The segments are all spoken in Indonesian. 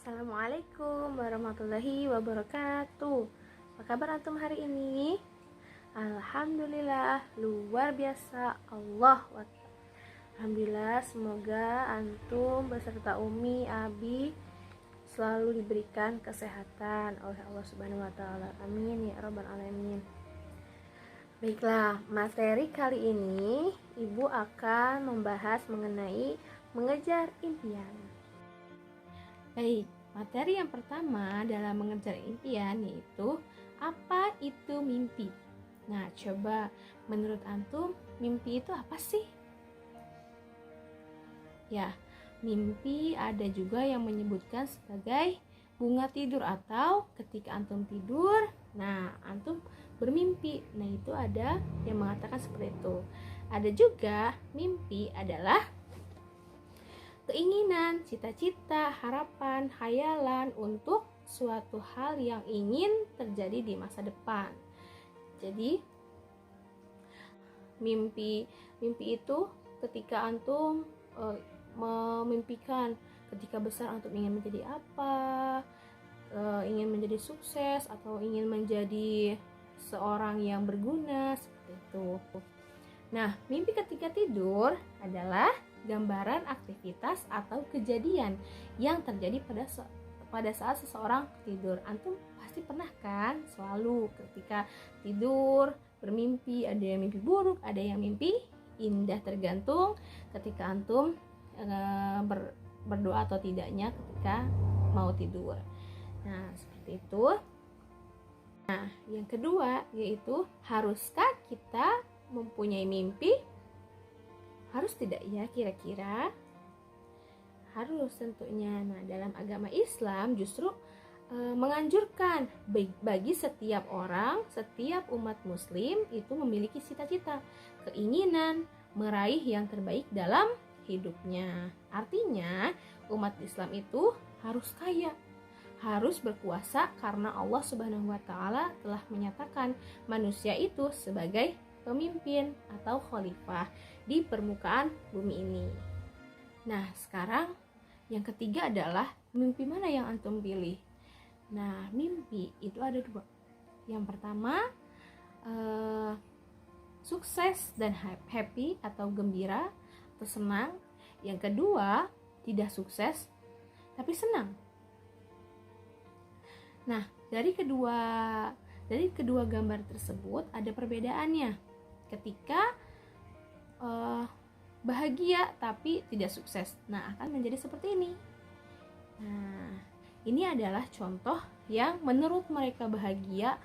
Assalamualaikum warahmatullahi wabarakatuh. Apa kabar antum hari ini? Alhamdulillah, luar biasa. Allah Akbar. Alhamdulillah, semoga antum beserta Umi, Abi selalu diberikan kesehatan oleh Allah Subhanahu wa taala. Amin ya rabbal alamin. Baiklah, materi kali ini Ibu akan membahas mengenai mengejar impian. Baik, materi yang pertama dalam mengejar impian yaitu apa itu mimpi. Nah, coba menurut antum mimpi itu apa sih? Ya, mimpi ada juga yang menyebutkan sebagai bunga tidur atau ketika antum tidur, nah antum bermimpi. Nah, itu ada yang mengatakan seperti itu. Ada juga mimpi adalah keinginan, cita-cita, harapan, khayalan untuk suatu hal yang ingin terjadi di masa depan. Jadi mimpi itu ketika antum memimpikan ketika besar antum ingin menjadi apa, ingin menjadi sukses atau ingin menjadi seorang yang berguna seperti itu. Nah, mimpi ketika tidur adalah gambaran aktivitas atau kejadian yang terjadi pada saat seseorang tidur. Antum pasti pernah kan selalu ketika tidur bermimpi, ada yang mimpi buruk, ada yang mimpi indah, tergantung ketika antum berdoa atau tidaknya ketika mau tidur. Nah, seperti itu. Nah, yang kedua yaitu haruskah kita mempunyai mimpi? Harus tidak ya kira-kira? Harus tentunya. Nah, dalam agama Islam justru menganjurkan bagi setiap orang, setiap umat muslim itu memiliki cita-cita, keinginan meraih yang terbaik dalam hidupnya. Artinya, umat Islam itu harus kaya, harus berkuasa karena Allah Subhanahu wa taala telah menyatakan manusia itu sebagai pemimpin atau khalifah di permukaan bumi ini. Nah, sekarang yang ketiga adalah mimpi mana yang antum pilih. Nah, mimpi itu ada dua. Yang pertama sukses dan happy atau gembira atau senang. Yang kedua tidak sukses tapi senang. Nah, dari kedua gambar tersebut ada perbedaannya. Ketika bahagia tapi tidak sukses, nah akan menjadi seperti ini. Nah, ini adalah contoh yang menurut mereka bahagia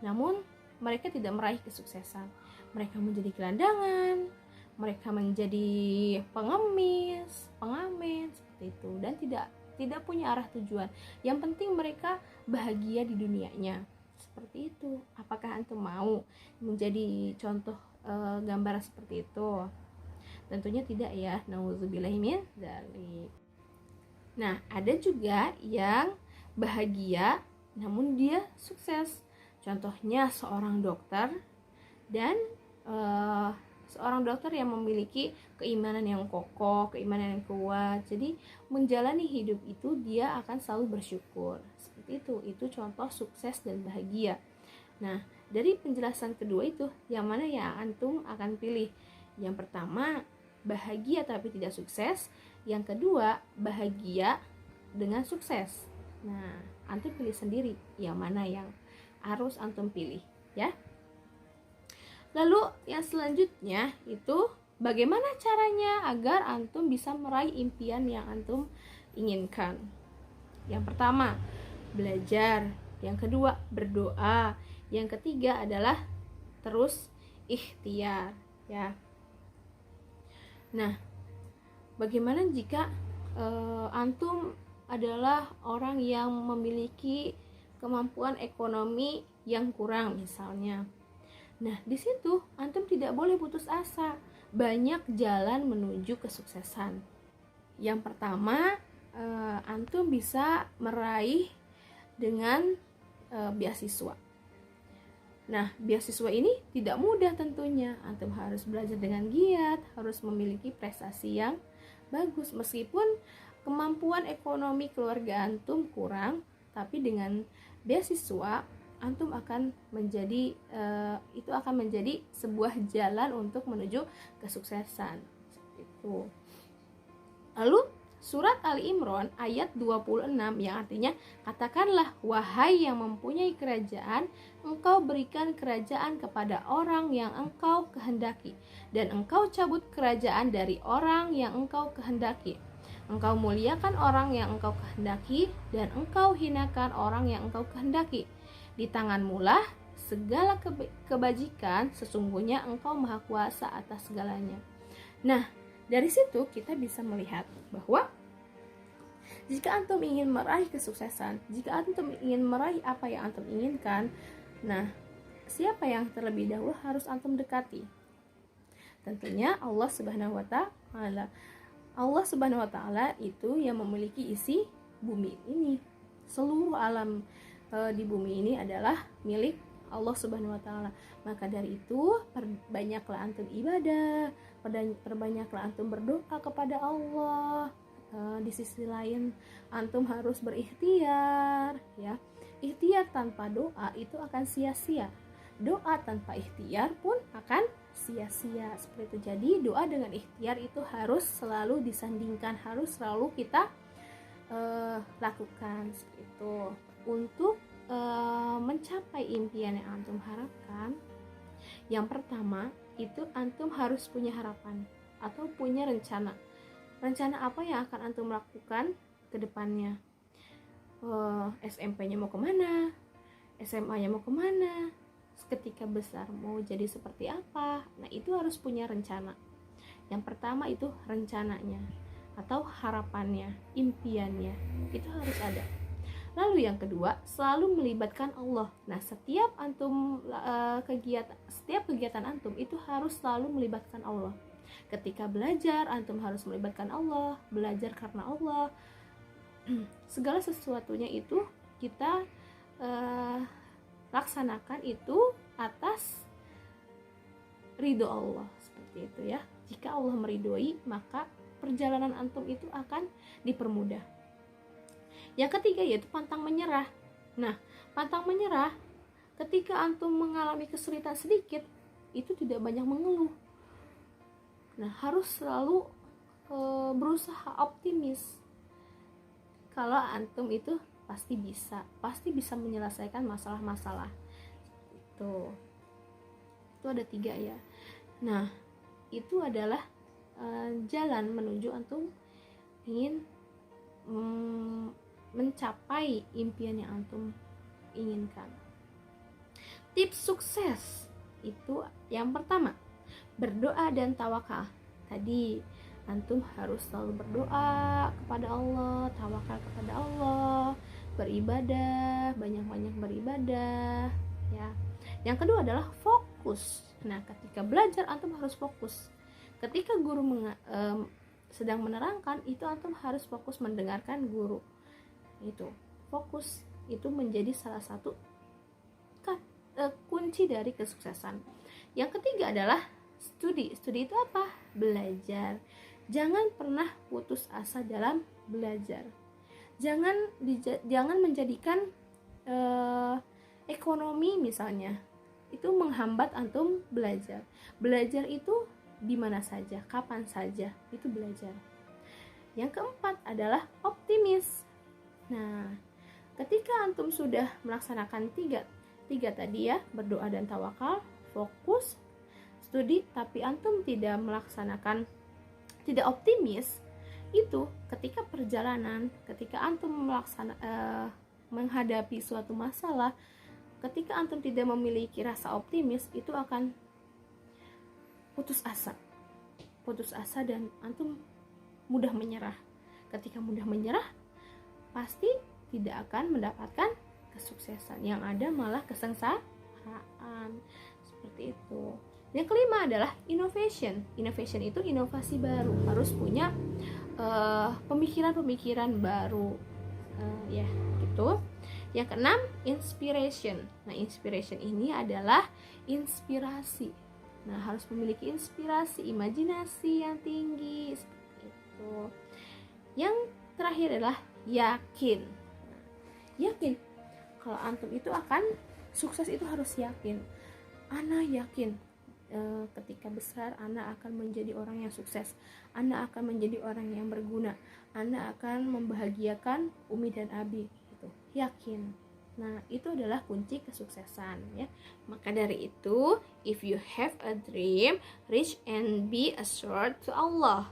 namun mereka tidak meraih kesuksesan. Mereka menjadi gelandangan, mereka menjadi pengemis, pengamen seperti itu, dan tidak punya arah tujuan. Yang penting mereka bahagia di dunianya. Seperti itu. Apakah antum mau menjadi contoh gambaran seperti itu? Tentunya tidak ya. Nauzubillahi min dzalik. Nah, ada juga yang bahagia namun dia sukses. Contohnya seorang dokter dan seorang dokter yang memiliki keimanan yang kokoh, keimanan yang kuat. Jadi menjalani hidup itu dia akan selalu bersyukur. Seperti itu contoh sukses dan bahagia. Nah, dari penjelasan kedua itu, yang mana yang antum akan pilih? Yang pertama, bahagia tapi tidak sukses. Yang kedua, bahagia dengan sukses. Nah, antum pilih sendiri yang mana yang harus antum pilih, ya. Lalu yang selanjutnya itu bagaimana caranya agar antum bisa meraih impian yang antum inginkan. Yang pertama, belajar. Yang kedua, berdoa. Yang ketiga adalah terus ikhtiar, ya. Nah, bagaimana jika antum adalah orang yang memiliki kemampuan ekonomi yang kurang misalnya? Nah, di situ antum tidak boleh putus asa. Banyak jalan menuju kesuksesan. Yang pertama, antum bisa meraih dengan beasiswa. Nah, beasiswa ini tidak mudah tentunya. Antum harus belajar dengan giat, harus memiliki prestasi yang bagus. Meskipun kemampuan ekonomi keluarga antum kurang, tapi dengan beasiswa antum akan menjadi itu akan menjadi sebuah jalan untuk menuju kesuksesan. Itu. Lalu surat Ali Imran ayat 26 yang artinya, katakanlah wahai yang mempunyai kerajaan, engkau berikan kerajaan kepada orang yang engkau kehendaki, dan engkau cabut kerajaan dari orang yang engkau kehendaki. Engkau muliakan orang yang engkau kehendaki, dan engkau hinakan orang yang engkau kehendaki. Di tanganmulah segala kebajikan, sesungguhnya engkau maha kuasa atas segalanya. Nah, dari situ kita bisa melihat bahwa jika antum ingin meraih kesuksesan, jika antum ingin meraih apa yang antum inginkan, nah, siapa yang terlebih dahulu harus antum dekati? Tentunya Allah Subhanahu wa taala. Allah Subhanahu wa taala itu yang memiliki isi bumi ini. Seluruh alam di bumi ini adalah milik Allah Subhanahu wa taala. Maka dari itu, perbanyaklah antum ibadah, perbanyaklah antum berdoa kepada Allah. Di sisi lain, antum harus berikhtiar, ya. Ikhtiar tanpa doa itu akan sia-sia. Doa tanpa ikhtiar pun akan sia-sia. Seperti itu. Jadi, doa dengan ikhtiar itu harus selalu disandingkan, harus selalu kita lakukan seperti itu. Untuk mencapai impian yang antum harapkan, yang pertama itu antum harus punya harapan atau punya rencana. Rencana apa yang akan antum lakukan ke depannya? SMP-nya mau kemana? SMA-nya mau kemana? Ketika besar mau jadi seperti apa? Nah, itu harus punya rencana. Yang pertama itu rencananya atau harapannya, impiannya, itu harus ada. Lalu yang kedua, selalu melibatkan Allah. Nah, setiap kegiatan antum itu harus selalu melibatkan Allah. Ketika belajar, antum harus melibatkan Allah, belajar karena Allah. Segala sesuatunya itu kita laksanakan itu atas ridho Allah, seperti itu ya. Jika Allah meridhoi, maka perjalanan antum itu akan dipermudah. Yang ketiga yaitu pantang menyerah. Nah, pantang menyerah ketika antum mengalami kesulitan sedikit, itu tidak banyak mengeluh. Nah, harus selalu berusaha optimis. Kalau antum itu pasti bisa menyelesaikan masalah-masalah. Itu ada 3 ya. Nah, itu adalah jalan menuju antum ingin mencapai impian yang antum inginkan. Tips sukses itu yang pertama, berdoa dan tawakal. Tadi antum harus selalu berdoa kepada Allah, tawakal kepada Allah, beribadah, banyak-banyak beribadah, ya. Yang kedua adalah fokus. Nah, ketika belajar antum harus fokus. Ketika guru sedang menerangkan, itu antum harus fokus mendengarkan guru. Itu fokus itu menjadi salah satu kunci dari kesuksesan. Yang ketiga adalah studi. Studi itu apa? Belajar. Jangan pernah putus asa dalam belajar. Jangan menjadikan ekonomi misalnya itu menghambat antum belajar. Belajar itu di mana saja, kapan saja, itu belajar. Yang keempat adalah optimis. Nah, ketika antum sudah melaksanakan tiga tadi ya, berdoa dan tawakal, fokus, studi, tapi antum tidak optimis, itu ketika perjalanan, ketika antum menghadapi suatu masalah, ketika antum tidak memiliki rasa optimis, itu akan putus asa dan antum mudah menyerah. Ketika mudah menyerah, pasti tidak akan mendapatkan kesuksesan, yang ada malah kesengsaraan. Seperti itu. Yang kelima adalah innovation. Innovation itu inovasi baru, harus punya pemikiran-pemikiran baru, ya gitu. Yang keenam, inspiration. Nah, inspiration ini adalah inspirasi. Nah, harus memiliki inspirasi, imajinasi yang tinggi, seperti itu. Yang terakhir adalah yakin. Yakin kalau antum itu akan sukses itu harus yakin. Ana yakin ketika besar Ana akan menjadi orang yang sukses, Ana akan menjadi orang yang berguna, Ana akan membahagiakan Umi dan Abi gitu. Yakin. Nah, itu adalah kunci kesuksesan ya. Maka dari itu, if you have a dream, reach and be assured to Allah,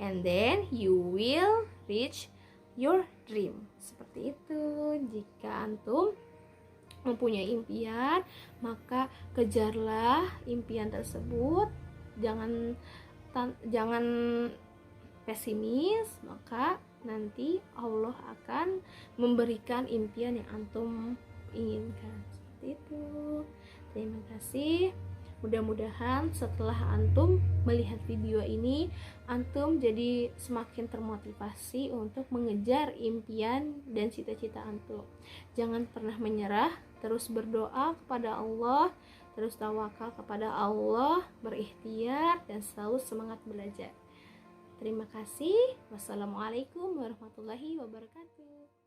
and then you will reach your dream. Seperti itu. Jika antum mempunyai impian, maka kejarlah impian tersebut. Jangan pesimis, maka nanti Allah akan memberikan impian yang antum inginkan. Seperti itu. Terima kasih. Mudah-mudahan setelah antum melihat video ini, antum jadi semakin termotivasi untuk mengejar impian dan cita-cita antum. Jangan pernah menyerah, terus berdoa kepada Allah, terus tawakal kepada Allah, berikhtiar, dan selalu semangat belajar. Terima kasih. Wassalamualaikum warahmatullahi wabarakatuh.